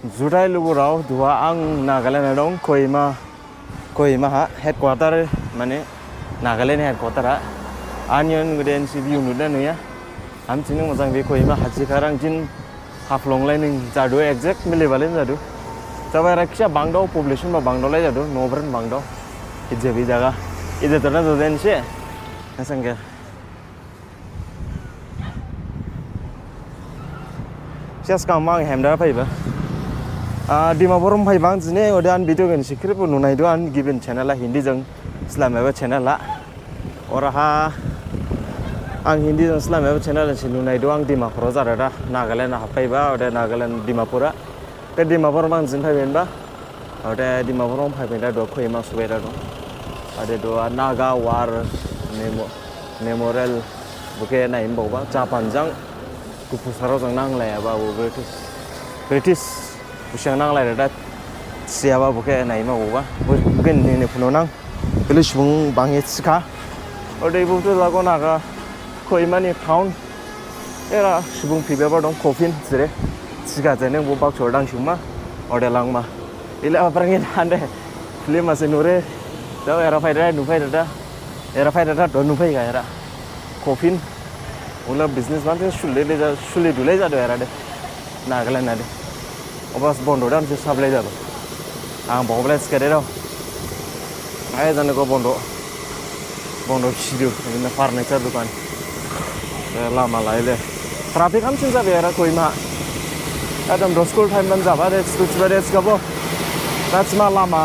जुथाइ लुगुराव दुआ आं नागालेण्ड दं कोहिमा हा हेडक्वार्टार माने नागालेण्ड हेडक्वार्टारा आनियन गदेन सि भिउ नुदों नुया हामथिनो मोजां बे कोहिमा हाथिखारां जिन हाफ्लंलाय नों जादु एक्जेक्ट मिलेबालाय जादु जाबाय राखिया बांदाव पपुलेशन बा बांदावलाय जादु न'ब्रन बांदाव इजे बे जागा इजे तरना जदेन से नसंगे सियास कामा हेमदा फाइबा डिमापुरम फाइबा जिने ओदान भिडिअ गेन सिक्रिप नुनायदो आन गिबेन चेनेला हिंदी जों इस्लामाबा चेनेला औरहा आं हिंदी जों इस्लामाबा चेनेल से नुनायदो आं डिमापुराव जादा नागालेण्ड हाफाइबा ओदा नागालेण्ड डिमापुरा बे डिमापुर बांजिन फाइबेनबा ओदा डिमापुराव फाइबेनदा द कोहिमा सुबेदा दं ओदा द नागा वार मेमोरियल बुके नायमबावबा जापानजों गुफुसाराव जों नांलायाबा ब्रिटिश बुसियां नांलायदा सियाबा बुके नायमावबा बुकेन ने फुनो नां बेले सुबुं बाङे सिखा ओदै बुथु लागो नागा कोहिमानि टाउन एरा सुबुं फिबेबा दं कफिन जेरै सिगा जेने बो बाक्सर दांसुमा ओदे लांमा इले आपरांगे हान्डे फिल्म आसे नुरे दा एरा फायदा द नुफायगा एरा कफिन उला बिजनेस माने सुले दुले जादो एरा दे नागालेण्ड दे अबास बन्द दान से साबलाय जादो आं बगलाय सिखादे र आय जाने को बन्द खिदु बिदिनो फार्निचार दुकान लामा लायले ट्राफिक हामसिन जाबाय आरो कोहिमा एकदम स्कुल टाइम बान जाबा रे स्कुल रे स्काबो दासमा लामा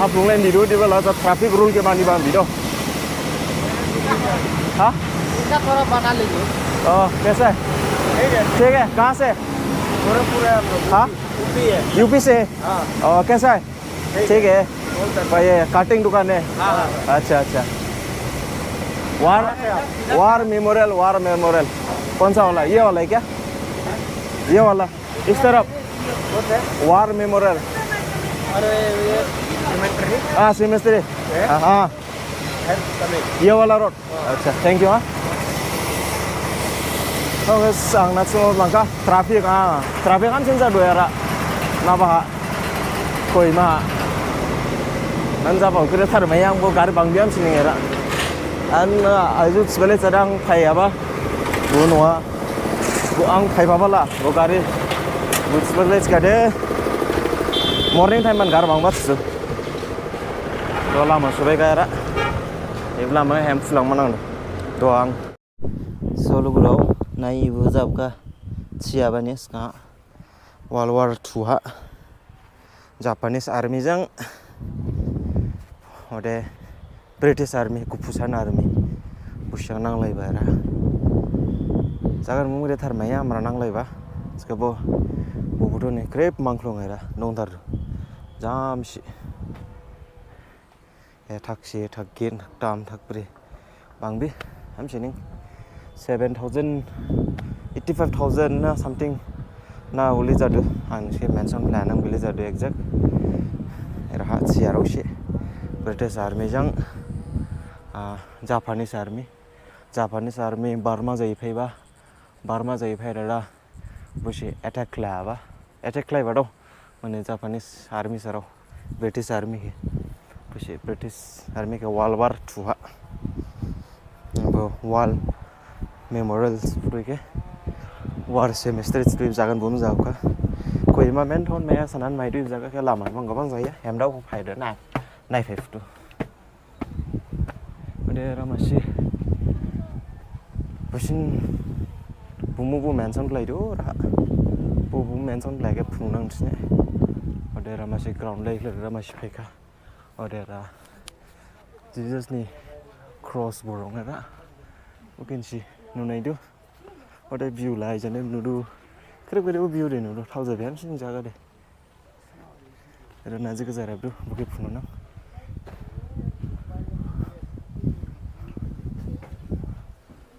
हाफलंलाय दिदो दिबला जा ट्राफिक रूल के मानि बान दिदो हां इसका थोड़ा बना लीजिए कैसा है ठीक है कहाँ से पूरा हाँ यूपी से कैसा है ठीक है ये कटिंग दुकान है अच्छा वार मेमोरियल कौन सा वाला ये वाला है क्या ये वाला इस तरफ वार मेमोरियल हाँ सेमेस्ट्री हाँ ये वाला रोड अच्छा थैंक यू हाँ आं नाचो लांका ट्राफिक हामसिन जादो एरा माबा कोहिमा नंजाबा उकरे थारमाय आंबो गारि बांबि हामसिन एरा आन आइजु सिबले जादां फायाबा बो नङा आं फायबाबाला बो गारि बुसबले सिखादे मर्निं टाइम मान गारि बांबा सुसु द लामा सुबाय गारा एब्ला मा हेम फुलांमान आं द आं सलुगुराव नायबो जाबका चियाबानिस का वर्ल्ड वार 2 हा जापानिस आर्मी जों ओदे ब्रिटिश आर्मी गुफुसान आर्मी बुसियां नांलायबाय आरो जागोन मुंगे थारमाया आमरा नांलायबा सकाबो बबोथ' ने क्रेप मांख्लंगायरा नंदार जामसि ए थाक्सि थागिन दाम थाकब्रि बांबि हामसिनि 85,000 ना समथिं ना उलि जादो आं से मेंशन प्लान आं बिले जादो एक्जेक्ट एरा सियारावसे ब्रिटिश आर्मी जों जापानिस आर्मी बार्मा जायफायदा बुसि एटाक लायबा दं माने जापानिस आर्मी साराव ब्रिटिश आर्मी के बुसि ब्रिटिश आर्मी के वर्ल्ड वार 2 हा वाल मेमोरियल के वार सेमेस्टर स्ट्रिप जागोन बुम जाबका कोहिमा मेन टाउन माया सानान माइदु जागा के लामा बं गोबां जायो हेमदाव फायदो ना नायफायफुटु ओदे रामासि बुसिन बुमुबु मेनसन लायदो रा बुबु मेनसन लायगे फुंनांसिने ओदे रामासि ग्राउन्ड लायले रामासि फायका ओदे रा जिजासनि क्रस बरंगा ओकेनसि नुनायदो ओदे भिउ लायजने नुदु क्रेबेदो भिउ दे नुदु थावजा बेमसिन जागा दे रा नाजिक जाराबदु बुके फुनना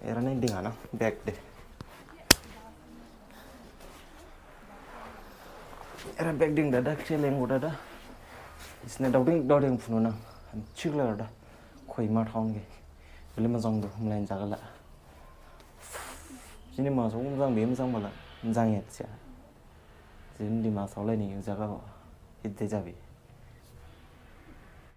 एरा नै दिङाना बैक दे एरा बैक दिङ दादा खेलेंगो दादा इसने दावदिं फुनना चिगला दादा कोहिमा टाउन के बेले मोजां दं हमलायन जागला जिनि मासौ मोजां बे मोजां बाला मोजां एथिया जों दिमा सावलायनि जागाव हिदे जाबि